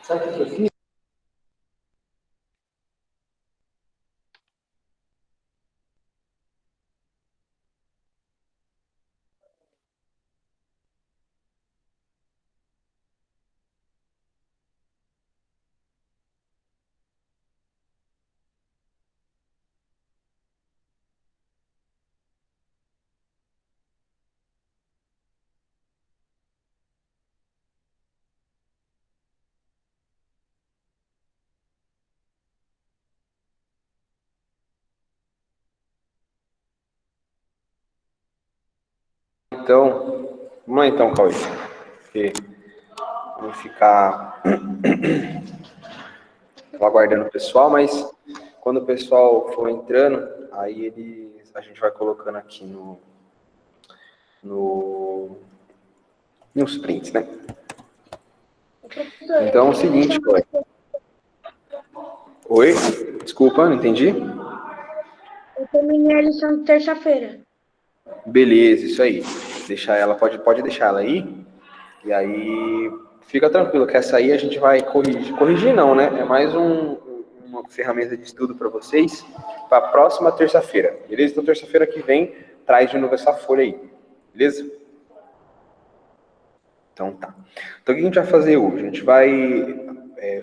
Sabe o que eu fiz? Então, vamos lá então, Cauê. Porque vamos ficar aguardando o pessoal, mas quando o pessoal for entrando, aí a gente vai colocando aqui no, nos prints, né? Então é o seguinte, Cauê. Oi? Desculpa, não entendi. Eu terminei a lição de terça-feira. Beleza, isso aí. Deixar ela, pode deixar ela aí. E aí fica tranquilo que essa aí a gente vai corrigir. Corrigir não, né? É mais uma ferramenta de estudo para vocês para a próxima terça-feira. Beleza? Então terça-feira que vem traz de novo essa folha aí. Beleza? Então tá. Então o que a gente vai fazer hoje? A gente vai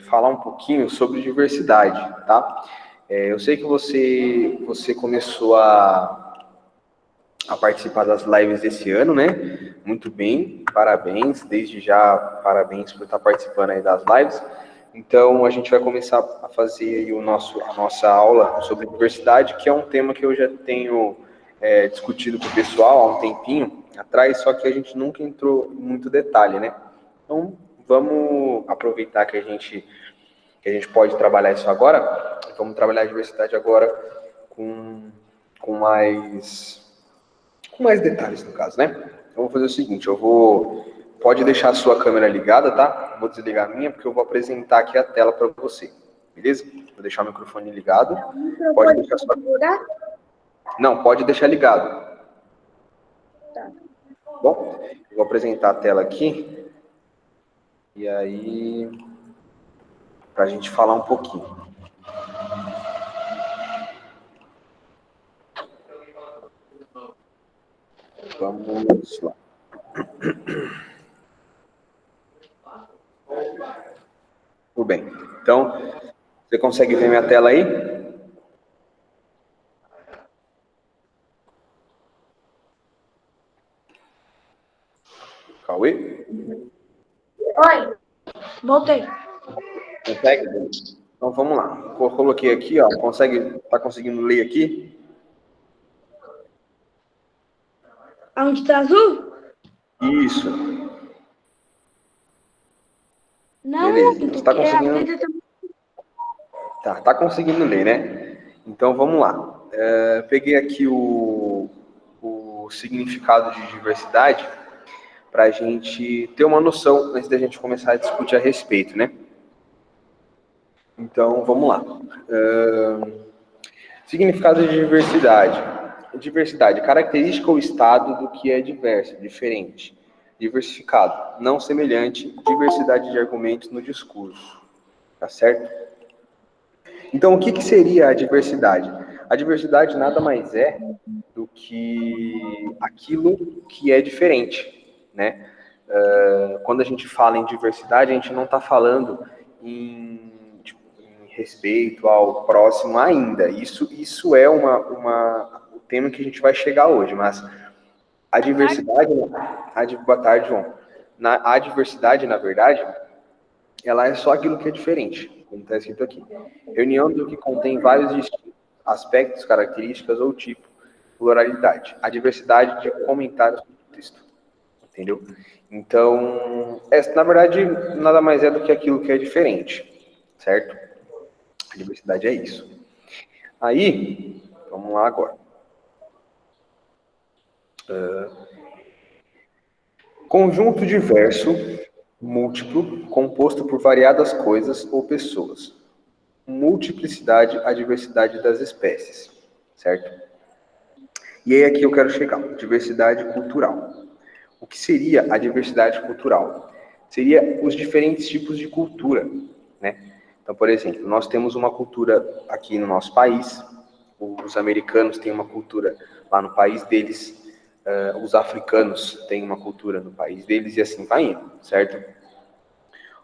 falar um pouquinho sobre diversidade, tá? Eu sei que você começou a participar das lives desse ano, né? Muito bem, parabéns. Desde já, parabéns por estar participando aí das lives. Então, a gente vai começar a fazer aí a nossa aula sobre diversidade, que é um tema que eu já tenho discutido com o pessoal há um tempinho atrás, só que a gente nunca entrou em muito detalhe, né? Então, vamos aproveitar que a gente pode trabalhar isso agora. Vamos trabalhar a diversidade agora com, com mais detalhes no caso, né? Então, eu vou fazer o seguinte, pode deixar a sua câmera ligada, tá? Vou desligar a minha, porque eu vou apresentar aqui a tela para você, beleza? Vou deixar o microfone ligado. Pode deixar a sua... Não, pode deixar ligado. Tá. Bom, eu vou apresentar a tela aqui, e aí, para a gente falar um pouquinho. Vamos lá. Tudo bem. Então, você consegue ver minha tela aí? Cauê? Oi, voltei. Consegue? Então vamos lá. Eu coloquei aqui, ó. Tá conseguindo ler aqui? Aonde tá azul? Isso. Não Beleza. Você muito, tá porque a conseguindo. vida tá... Tá conseguindo ler, né? Então vamos lá. Peguei aqui o significado de diversidade para a gente ter uma noção antes da gente começar a discutir a respeito, né? Então vamos lá. Significado de diversidade. Diversidade, característica ou estado do que é diverso, diferente. Diversificado, não semelhante, diversidade de argumentos no discurso. Tá certo? Então, o que seria a diversidade? A diversidade nada mais é do que aquilo que é diferente, né? Quando a gente fala em diversidade, a gente não está falando em respeito ao próximo ainda. Isso é o tema que a gente vai chegar hoje, mas a diversidade... Boa tarde, João. A diversidade, na verdade, ela é só aquilo que é diferente, como está escrito aqui. Reunião do que contém vários distintos aspectos, características ou tipo, pluralidade. A diversidade de comentários do texto. Entendeu? Então, na verdade, nada mais é do que aquilo que é diferente, certo? A diversidade é isso. Aí, vamos lá agora. Conjunto diverso, múltiplo, composto por variadas coisas ou pessoas. multiplicidade, a diversidade das espécies, certo? E aí aqui eu quero chegar, diversidade cultural. O que seria a diversidade cultural? Seria os diferentes tipos de cultura, né? Então, por exemplo, nós temos uma cultura aqui no nosso país, os americanos têm uma cultura lá no país deles, os africanos têm uma cultura no país deles e assim vai indo, certo?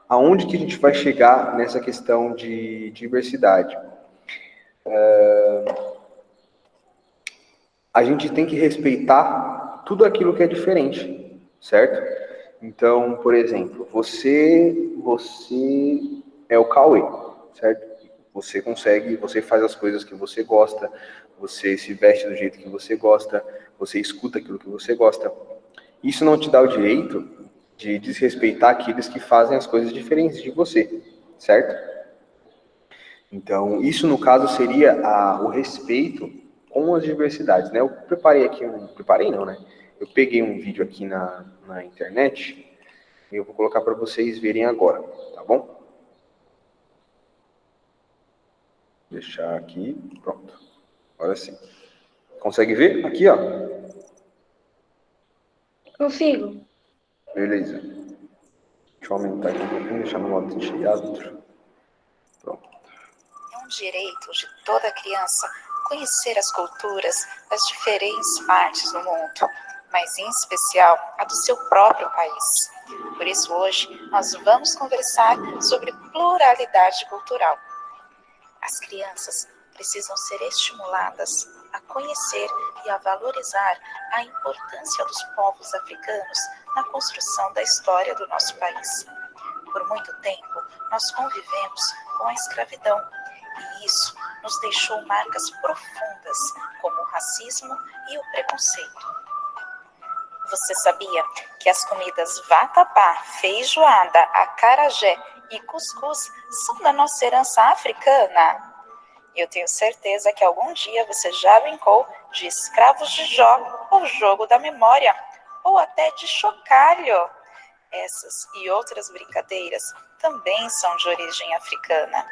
Aonde que a gente vai chegar nessa questão de diversidade? A gente tem que respeitar tudo aquilo que é diferente, certo? Então, por exemplo, você é o Cauê, certo? Você faz as coisas que você gosta, você se veste do jeito que você gosta, você escuta aquilo que você gosta. Isso não te dá o direito de desrespeitar aqueles que fazem as coisas diferentes de você, certo? Então, isso no caso seria o respeito com as diversidades, né? Eu preparei aqui preparei não, né? Eu peguei um vídeo aqui na internet e eu vou colocar para vocês verem agora, tá bom? Deixar aqui, pronto. Agora sim. Consegue ver? Aqui, ó. Consigo. Beleza. Deixa eu aumentar aqui um pouquinho, deixar no modo de teatro. Pronto. É um direito de toda criança conhecer as culturas das diferentes partes do mundo, mas em especial a do seu próprio país. Por isso, hoje, nós vamos conversar sobre pluralidade cultural. As crianças precisam ser estimuladas a conhecer e a valorizar a importância dos povos africanos na construção da história do nosso país. Por muito tempo, nós convivemos com a escravidão, e isso nos deixou marcas profundas, como o racismo e o preconceito. Você sabia que as comidas vatapá, feijoada, acarajé e cuscuz são da nossa herança africana? Eu tenho certeza que algum dia você já brincou de escravos de Jó, ou jogo da memória, ou até de chocalho. Essas e outras brincadeiras também são de origem africana.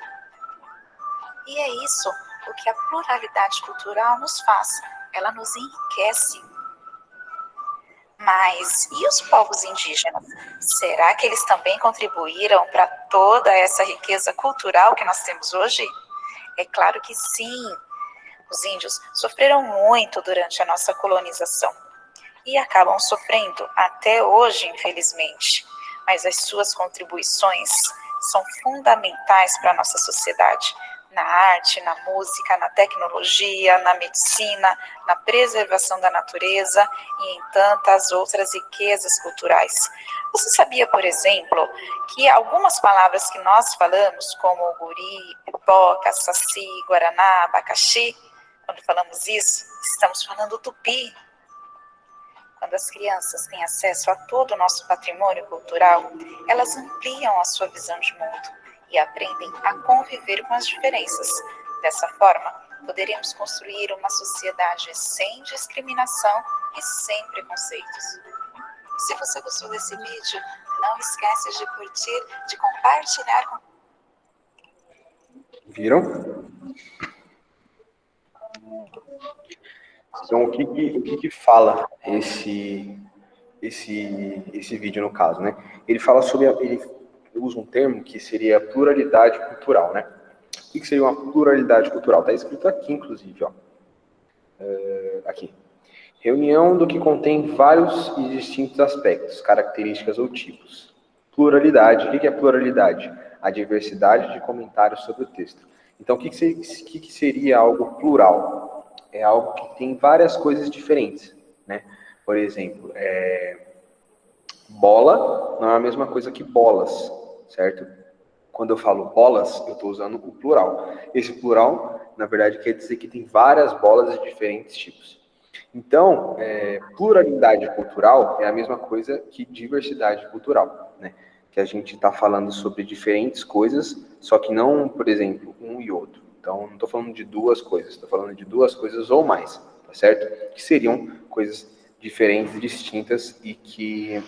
E é isso o que a pluralidade cultural nos faz. Ela nos enriquece. Mas e os povos indígenas? Será que eles também contribuíram para toda essa riqueza cultural que nós temos hoje? É claro que sim. Os índios sofreram muito durante a nossa colonização e acabam sofrendo até hoje, infelizmente. Mas as suas contribuições são fundamentais para a nossa sociedade, na arte, na música, na tecnologia, na medicina, na preservação da natureza e em tantas outras riquezas culturais. Você sabia, por exemplo, que algumas palavras que nós falamos, como guri, pipoca, saci, guaraná, abacaxi, quando falamos isso, estamos falando tupi. Quando as crianças têm acesso a todo o nosso patrimônio cultural, elas ampliam a sua visão de mundo e aprendem a conviver com as diferenças. Dessa forma, poderemos construir uma sociedade sem discriminação e sem preconceitos. Se você gostou desse vídeo, não esquece de curtir, de compartilhar com... Viram? Então, o que fala esse vídeo no caso, né? Ele fala sobre, ele usa um termo que seria pluralidade cultural, né? O que seria uma pluralidade cultural? Está escrito aqui, inclusive, ó. Aqui. Reunião do que contém vários e distintos aspectos, características ou tipos. Pluralidade. O que é pluralidade? A diversidade de comentários sobre o texto. Então, o que seria algo plural? É algo que tem várias coisas diferentes, né? Por exemplo, bola não é a mesma coisa que bolas, certo? Quando eu falo bolas, eu estou usando o plural. Esse plural, na verdade, quer dizer que tem várias bolas de diferentes tipos. Então, pluralidade cultural é a mesma coisa que diversidade cultural, né? Que a gente está falando sobre diferentes coisas, só que não, por exemplo, um e outro. Então, não estou falando de duas coisas, estou falando de duas coisas ou mais, tá certo? Que seriam coisas diferentes, distintas e que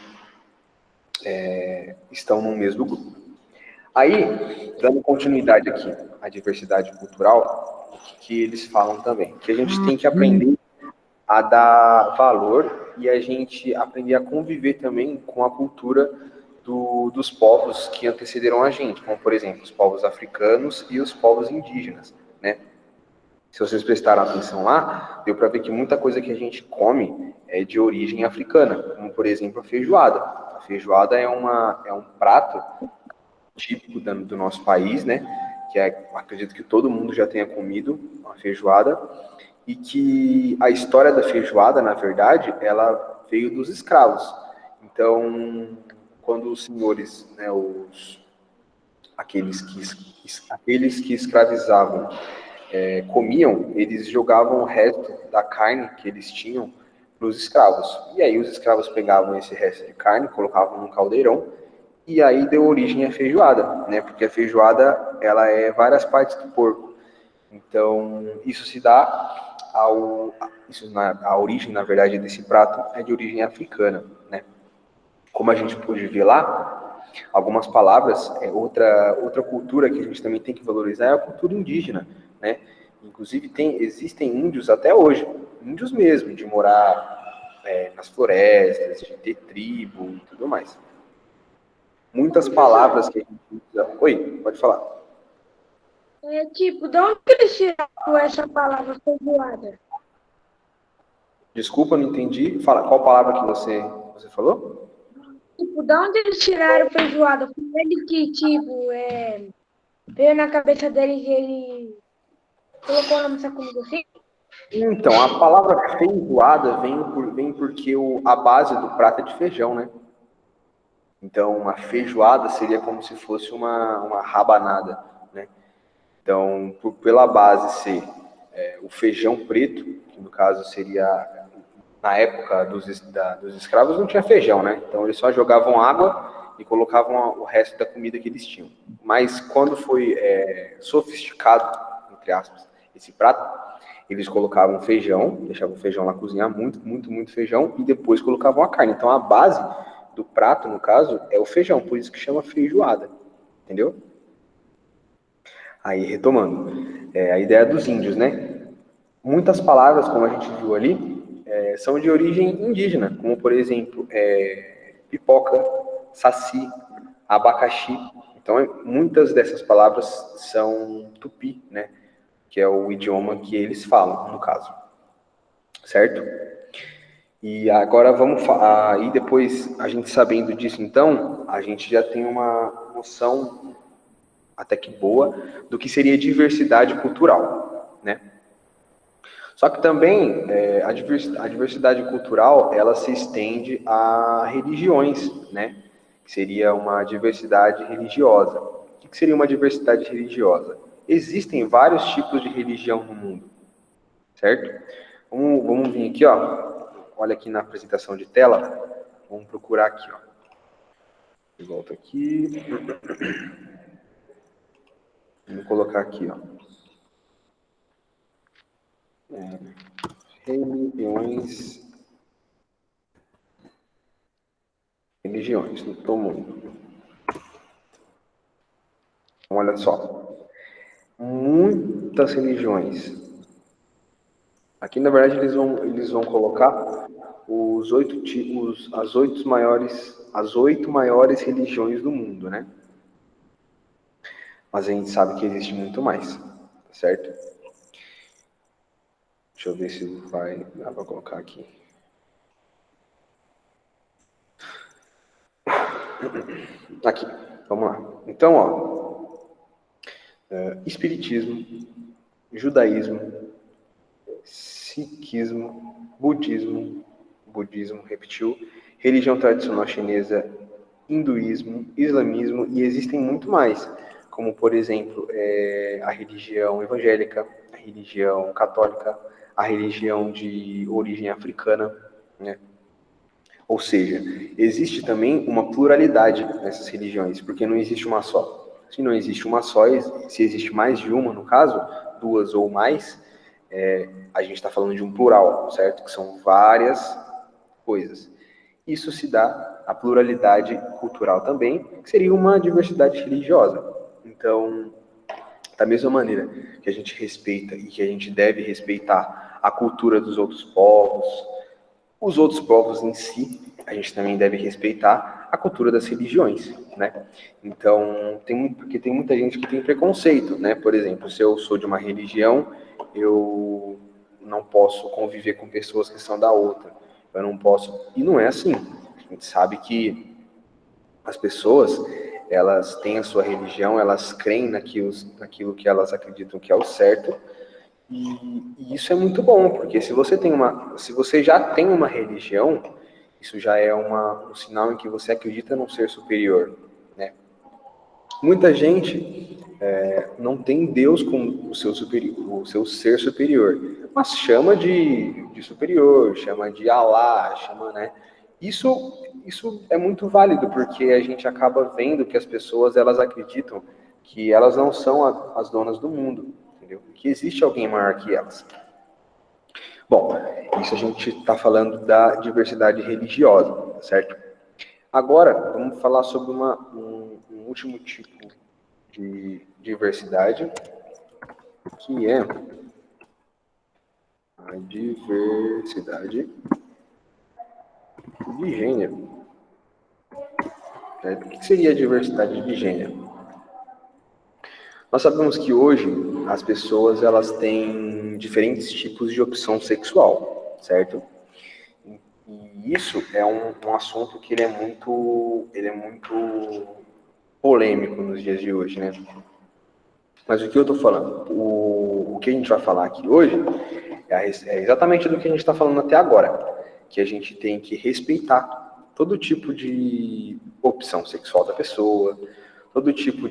estão no mesmo grupo. Aí, dando continuidade aqui à diversidade cultural, o que eles falam também? Que a gente tem que aprender a dar valor e a gente aprender a conviver também com a cultura dos povos que antecederam a gente, como, por exemplo, os povos africanos e os povos indígenas, né? Se vocês prestaram atenção lá, deu para ver que muita coisa que a gente come é de origem africana, como, por exemplo, a feijoada. A feijoada é um prato típico do nosso país, né? Que acredito que todo mundo já tenha comido uma feijoada, e que a história da feijoada, na verdade, ela veio dos escravos. Então, quando os senhores, né, aqueles que escravizavam, comiam, eles jogavam o resto da carne que eles tinham para os escravos. E aí os escravos pegavam esse resto de carne, colocavam num caldeirão, e aí deu origem à feijoada, né? Porque a feijoada, ela é várias partes do porco. Então, isso se dá a origem, na verdade, desse prato é de origem africana, né? Como a gente pôde ver lá, algumas palavras, outra cultura que a gente também tem que valorizar é a cultura indígena, né? Inclusive, existem índios até hoje, índios mesmo, de morar nas florestas, de ter tribo e tudo mais. Muitas palavras que a gente usa... Oi, pode falar. Tipo, de onde eles tiraram essa palavra feijoada? Desculpa, não entendi. Fala, qual palavra que você falou? Tipo, de onde eles tiraram feijoada? Foi ele que, tipo, veio na cabeça deles e ele colocou o nome dessa comida assim? Então, a palavra feijoada vem porque a base do prato é de feijão, né? Então, uma feijoada seria como se fosse uma rabanada, né? Então, pela base ser o feijão preto, que no caso seria, na época dos escravos, não tinha feijão, né? Então, eles só jogavam água e colocavam o resto da comida que eles tinham. Mas quando foi sofisticado, entre aspas, esse prato, eles colocavam feijão, deixavam o feijão lá cozinhar, muito, muito, muito feijão, e depois colocavam a carne. Então, a base do prato, no caso, é o feijão, por isso que chama feijoada, entendeu? Aí, retomando, a ideia dos índios, né? Muitas palavras, como a gente viu ali, são de origem indígena, como, por exemplo, pipoca, saci, abacaxi. Então, muitas dessas palavras são tupi, né? Que é o idioma que eles falam, no caso. Certo? E agora aí depois, a gente sabendo disso, então, a gente já tem uma noção até que boa do que seria diversidade cultural, né? Só que também a diversidade cultural, ela se estende a religiões, né? Que seria uma diversidade religiosa. O que seria uma diversidade religiosa? Existem vários tipos de religião no mundo, certo? Vamos vir aqui, ó. Olha aqui na apresentação de tela. Vamos procurar aqui, ó. De volta aqui. Vamos colocar aqui, ó. Religiões no mundo. Então, olha só. Muitas religiões. Aqui, na verdade, eles vão colocar as oito maiores religiões do mundo, né? Mas a gente sabe que existe muito mais, certo? Deixa eu ver se dá para colocar aqui. Aqui, vamos lá. Então, ó, espiritismo, judaísmo, sikhismo, budismo, repetiu, religião tradicional chinesa, hinduísmo, islamismo, e existem muito mais, como, por exemplo, a religião evangélica, a religião católica, a religião de origem africana, né? Ou seja, existe também uma pluralidade nessas religiões, porque não existe uma só. Se não existe uma só, se existe mais de uma, no caso, duas ou mais, a gente está falando de um plural, certo? Que são várias coisas. Isso se dá a pluralidade cultural também, que seria uma diversidade religiosa. Então, da mesma maneira que a gente respeita e que a gente deve respeitar a cultura dos outros povos, os outros povos em si, a gente também deve respeitar a cultura das religiões, né? Então, porque tem muita gente que tem preconceito, né? Por exemplo, se eu sou de uma religião, eu não posso conviver com pessoas que são da outra. Eu não posso... E não é assim. A gente sabe que as pessoas, elas têm a sua religião, elas creem naquilo que elas acreditam que é o certo, e isso é muito bom, porque se você já tem uma religião, isso já é um sinal em que você acredita num ser superior, né? Muita gente não tem Deus como o seu ser superior, mas chama de superior, chama de Alá, chama, né? Isso é muito válido, porque a gente acaba vendo que as pessoas, elas acreditam que elas não são as donas do mundo, entendeu? Que existe alguém maior que elas. Bom, isso a gente está falando da diversidade religiosa, certo? Agora, vamos falar sobre um último tipo de diversidade, que é a diversidade de gênero. Certo? O que seria a diversidade de gênero? Nós sabemos que hoje as pessoas, elas têm diferentes tipos de opção sexual, certo? E isso é um assunto que ele é muito polêmico nos dias de hoje, né? Mas o que eu estou falando? O que a gente vai falar aqui hoje é exatamente do que a gente está falando até agora, que a gente tem que respeitar todo tipo de opção sexual da pessoa, todo tipo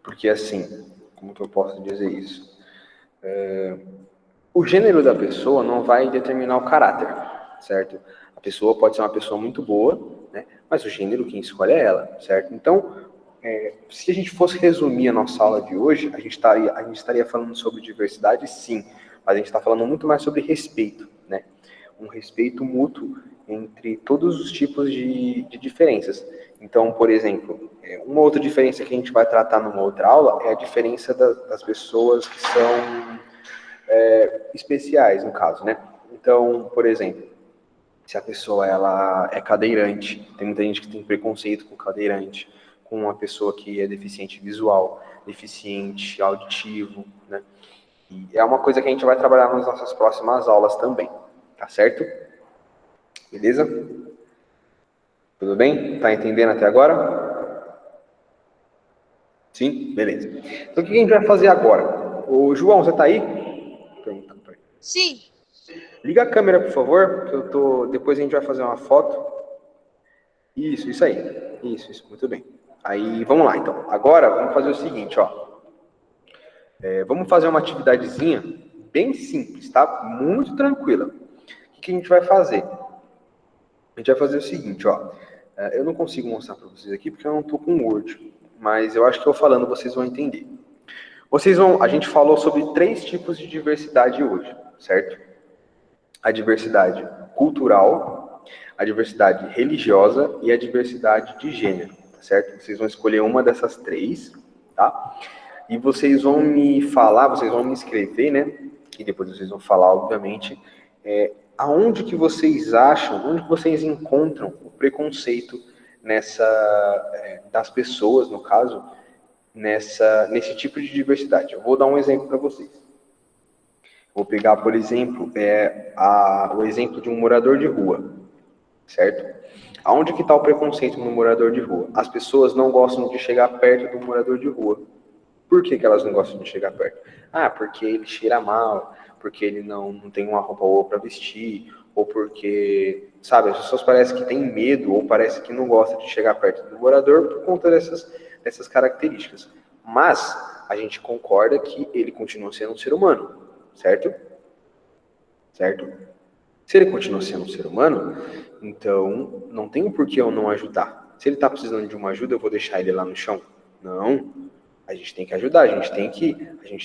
porque assim, como que eu posso dizer isso? O gênero da pessoa não vai determinar o caráter, certo? A pessoa pode ser uma pessoa muito boa, né? Mas o gênero quem escolhe é ela, certo? Então, se a gente fosse resumir a nossa aula de hoje, a gente estaria falando sobre diversidade, sim, mas a gente está falando muito mais sobre respeito, né? Um respeito mútuo entre todos os tipos de diferenças. Então, por exemplo, uma outra diferença que a gente vai tratar numa outra aula é a diferença das pessoas que são especiais, no caso, né? Então, por exemplo, se a pessoa ela é cadeirante, tem muita gente que tem preconceito com cadeirante, com uma pessoa que é deficiente visual, deficiente auditivo, né? E é uma coisa que a gente vai trabalhar nas nossas próximas aulas também, tá certo? Beleza? Tudo bem? Tá entendendo até agora? Sim? Beleza. Então, o que a gente vai fazer agora? Ô, João, você tá aí? Perguntando pra ele. Sim. Liga a câmera, por favor, que depois a gente vai fazer uma foto. Isso aí. Isso, muito bem. Aí, vamos lá, então. Agora, vamos fazer o seguinte, ó. Vamos fazer uma atividadezinha bem simples, tá? Muito tranquila. O que a gente vai fazer? A gente vai fazer o seguinte, ó. Eu não consigo mostrar para vocês aqui porque eu não tô com Word, mas eu acho que eu falando vocês vão entender. A gente falou sobre 3 tipos de diversidade hoje, certo? A diversidade cultural, a diversidade religiosa e a diversidade de gênero, tá certo? Vocês vão escolher uma dessas 3, tá? E vocês vão me falar, vocês vão me escrever, né? E depois vocês vão falar, obviamente, aonde que vocês acham, onde que vocês encontram o preconceito das pessoas, no caso, nesse tipo de diversidade. Eu vou dar um exemplo para vocês. Vou pegar, por exemplo, o exemplo de um morador de rua, certo? Aonde que está o preconceito no morador de rua? As pessoas não gostam de chegar perto do morador de rua. Por que elas não gostam de chegar perto? Porque ele cheira mal, porque ele não tem uma roupa boa para vestir, ou porque, sabe, as pessoas parecem que têm medo, ou parece que não gostam de chegar perto do morador por conta dessas características. Mas a gente concorda que ele continua sendo um ser humano, certo? Certo? Se ele continua sendo um ser humano, então não tem por que eu não ajudar. Se ele está precisando de uma ajuda, eu vou deixar ele lá no chão? Não. A gente tem que ajudar, a gente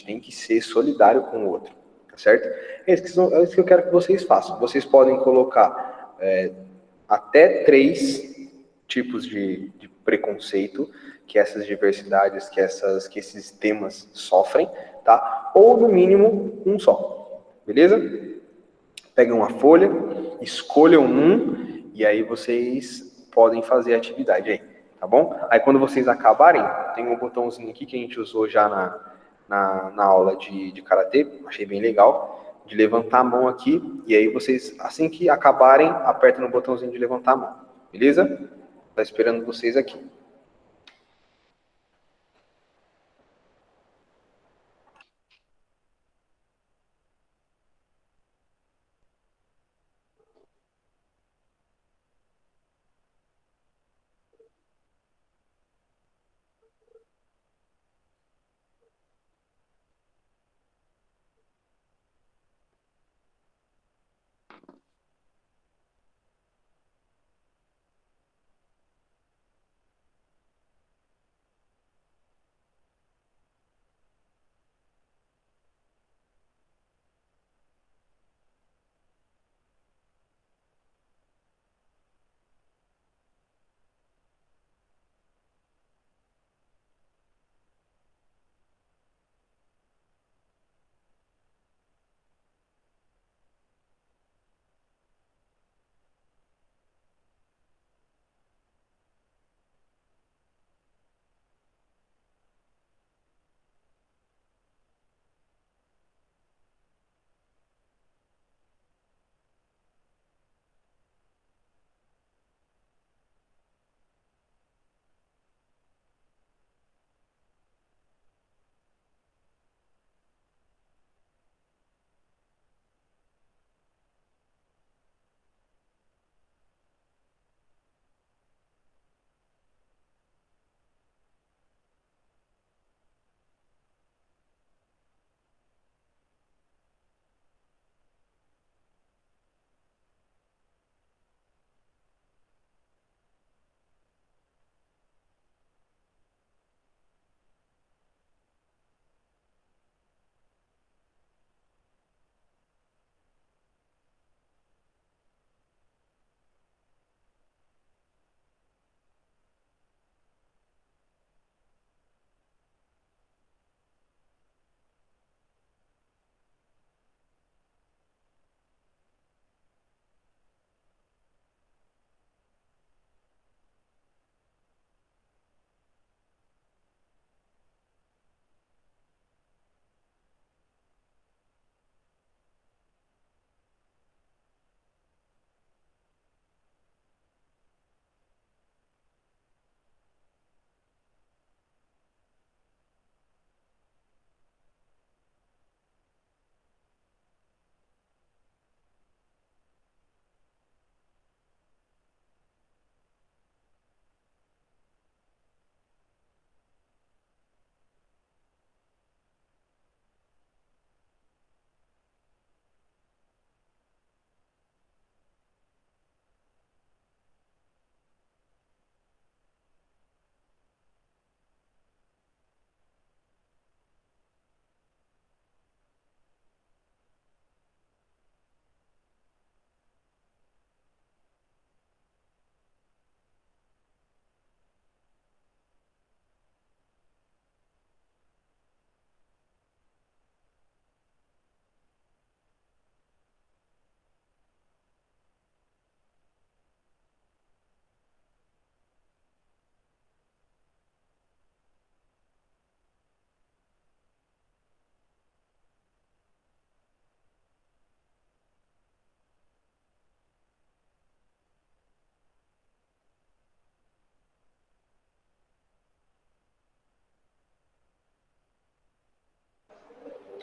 tem que ser solidário com o outro, tá certo? É isso que eu quero que vocês façam. Vocês podem colocar até 3 tipos de preconceito que essas diversidades, que esses temas sofrem, tá? Ou, no mínimo, um só, beleza? Peguem uma folha, escolham um, e aí vocês podem fazer a atividade aí, tá bom? Aí quando vocês acabarem, tem um botãozinho aqui que a gente usou já na aula de Karatê, achei bem legal, de levantar a mão aqui, e aí vocês, assim que acabarem, apertam no botãozinho de levantar a mão, beleza? Tá esperando vocês aqui.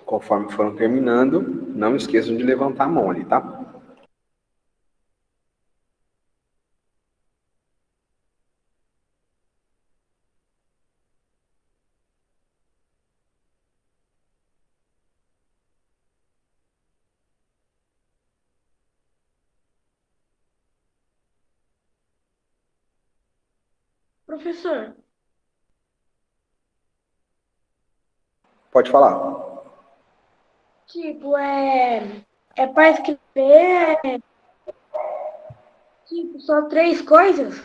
Conforme foram terminando, não esqueçam de levantar a mão ali, tá? Professor, Pode falar. Tipo, é para escrever, tipo, só 3 coisas?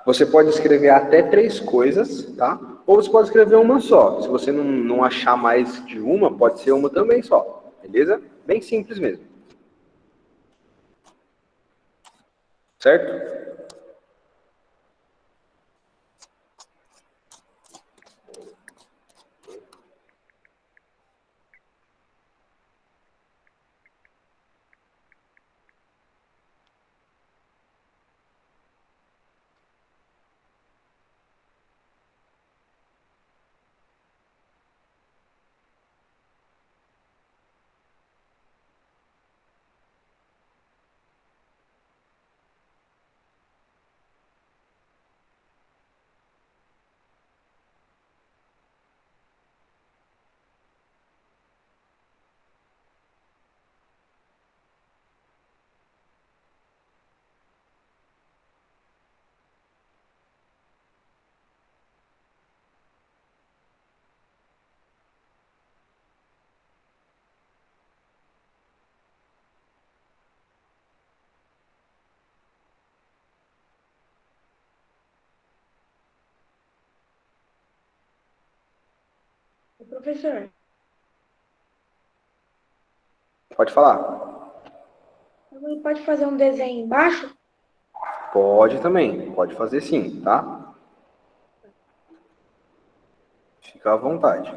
Você pode escrever até 3 coisas, tá? Ou você pode escrever uma só. Se você não achar mais de uma, pode ser uma também só. Beleza? Bem simples mesmo. Certo? Ô, professor, Pode falar. também pode fazer um desenho embaixo? Pode também. Pode fazer sim, tá? Fica à vontade.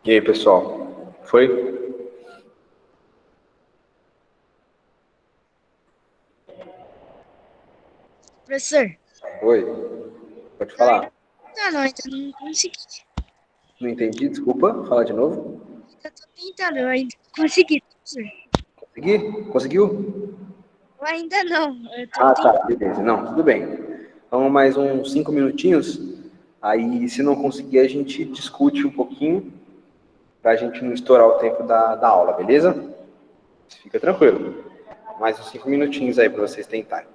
E aí, pessoal? Foi? Professor, Oi, pode eu ainda falar. ainda não consegui. Não entendi, desculpa. Fala de novo. Ainda tô tentando, eu ainda não consegui, professor. Conseguiu? Eu ainda não, eu tô Ah, tentando. tá, beleza. Não, tudo bem. Então, mais uns 5 minutinhos. Aí, se não conseguir, a gente discute um pouquinho para a gente não estourar o tempo da aula, beleza? Fica tranquilo. Mais uns 5 minutinhos aí para vocês tentarem.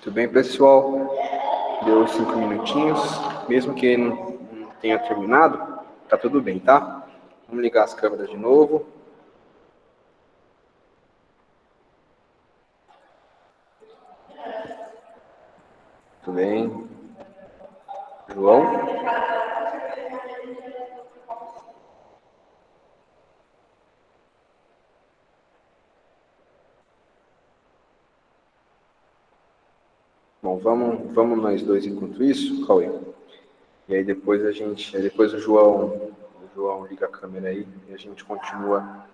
Tudo bem, pessoal? Deu 5 minutinhos, mesmo que não tenha terminado, tá tudo bem, tá? Vamos ligar as câmeras de novo. Tudo bem? João? Bom, vamos nós dois enquanto isso, Cauê. E aí depois depois o João liga a câmera aí e a gente continua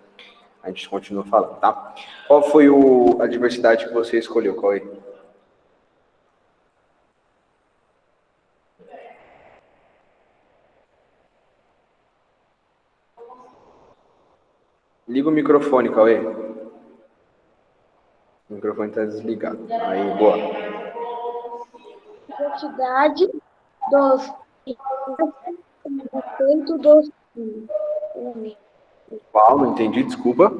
falando, tá? Qual foi a diversidade que você escolheu, Cauê? Liga o microfone, Cauê. O microfone está desligado. Aí, boa. Diversidade dos respeito dos homens. Qual? Não entendi, desculpa.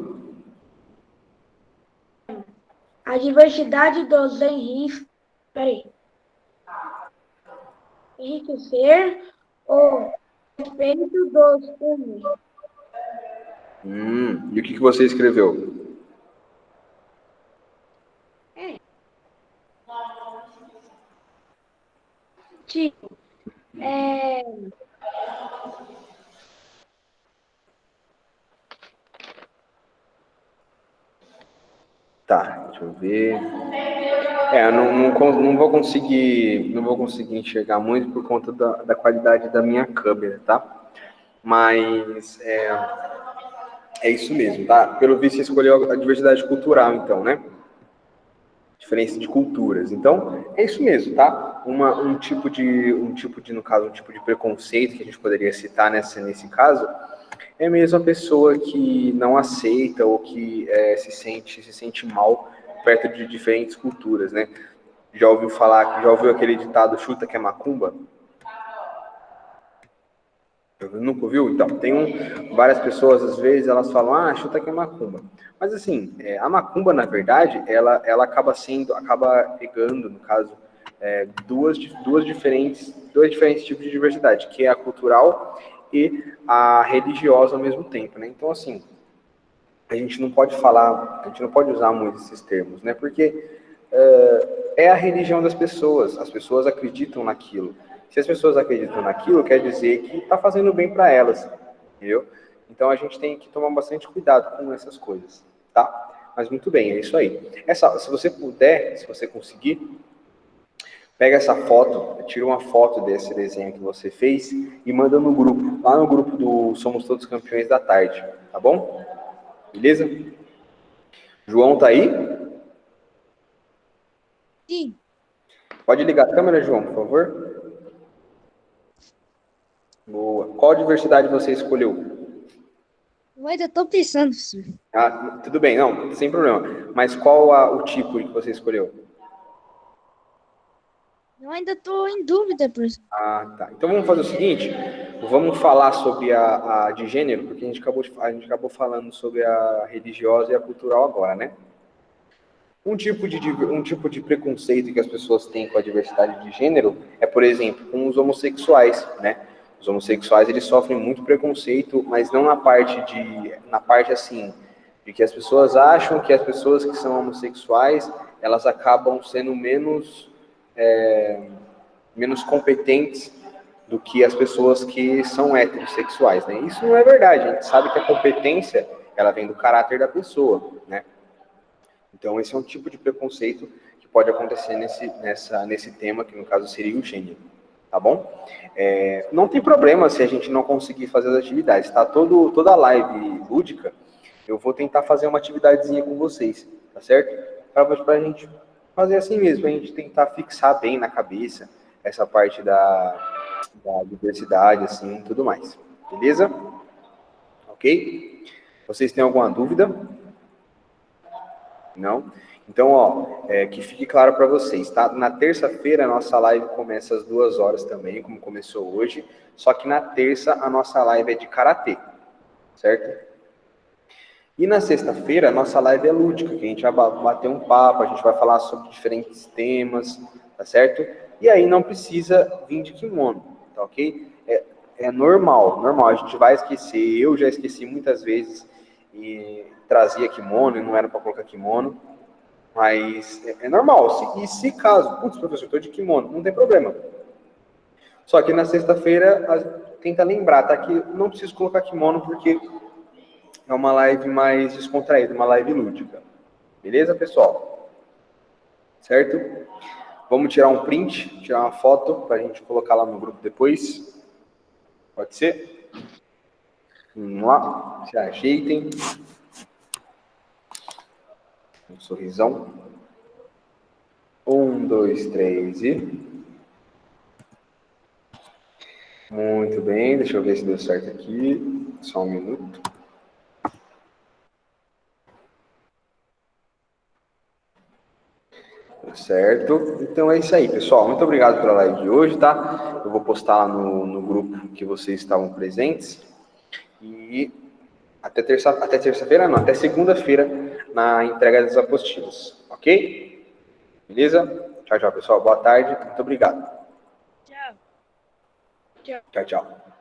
A diversidade dos enriquecer o respeito dos homens. E o que você escreveu? Tipo, Tá, deixa eu ver. Eu não vou conseguir enxergar muito por conta da qualidade da minha câmera, tá? Mas é isso mesmo, tá? Pelo visto, você escolheu a diversidade cultural, então, né? Diferença de culturas. Então, é isso mesmo, tá? Um tipo de, no caso, um tipo de preconceito que a gente poderia citar nesse caso, é mesmo a pessoa que não aceita ou que se sente mal perto de diferentes culturas, né? Já ouviu aquele ditado chuta que é macumba? Nunca ouviu? Então, várias pessoas, às vezes, elas falam, chuta que é macumba. Mas, assim, a macumba, na verdade, ela acaba pegando, no caso, dois diferentes tipos de diversidade, que é a cultural e a religiosa ao mesmo tempo, né? Então, assim, a gente não pode usar muito esses termos, né? Porque é a religião das pessoas, as pessoas acreditam naquilo. Se as pessoas acreditam naquilo, quer dizer que está fazendo bem para elas, entendeu? Então a gente tem que tomar bastante cuidado com essas coisas, tá? Mas muito bem, é isso aí. Se você puder, se você conseguir, pega essa foto, tira uma foto desse desenho que você fez e manda no grupo, lá no grupo do Somos Todos Campeões da Tarde, tá bom? Beleza? João tá aí? Sim. Pode ligar a câmera, João, por favor? Boa. Qual diversidade você escolheu? Eu ainda tô pensando, senhor. Tudo bem, não, sem problema. Mas qual o tipo que você escolheu? Eu ainda tô em dúvida, professor. Tá. Então vamos fazer o seguinte, vamos falar sobre a de gênero, porque a gente acabou falando sobre a religiosa e a cultural agora, né? Um tipo de preconceito que as pessoas têm com a diversidade de gênero é, por exemplo, com os homossexuais, né? Os homossexuais, eles sofrem muito preconceito, mas não na parte assim, de que as pessoas acham que as pessoas que são homossexuais, elas acabam sendo menos competentes do que as pessoas que são heterossexuais, né? Isso não é verdade, a gente sabe que a competência, ela vem do caráter da pessoa, né? Então, esse é um tipo de preconceito que pode acontecer nesse tema, que no caso seria o gênero, tá bom? Não tem problema se a gente não conseguir fazer as atividades, tá? Toda a live lúdica, eu vou tentar fazer uma atividadezinha com vocês, tá certo? Para a gente fazer assim mesmo, a gente tentar fixar bem na cabeça essa parte da diversidade, assim, e tudo mais. Beleza? Ok? Vocês têm alguma dúvida? Não? Então, que fique claro para vocês, tá? Na terça-feira, a nossa live começa às 2 horas também, como começou hoje, só que na terça a nossa live é de karatê, certo? E na sexta-feira, a nossa live é lúdica, que a gente vai bater um papo, a gente vai falar sobre diferentes temas, tá certo? E aí não precisa vir de kimono, tá ok? É normal, normal. A gente vai esquecer, eu já esqueci muitas vezes e trazia kimono e não era para colocar kimono, mas é normal. E se caso, putz, professor, estou de kimono, não tem problema. Só que na sexta-feira, tenta lembrar, tá? Que não preciso colocar kimono porque é uma live mais descontraída, uma live lúdica. Beleza, pessoal? Certo? Vamos tirar um print, tirar uma foto para a gente colocar lá no grupo depois. Pode ser? Vamos lá, se ajeitem. Um sorrisão. 1, 2, 3 e... Muito bem, deixa eu ver se deu certo aqui. Só um minuto. Deu certo. Então é isso aí, pessoal. Muito obrigado pela live de hoje, tá? Eu vou postar lá no grupo que vocês estavam presentes. E até terça-feira não, até segunda-feira na entrega das apostilas, ok? Beleza? Tchau, tchau, pessoal. Boa tarde. Muito obrigado. Tchau. Tchau, tchau.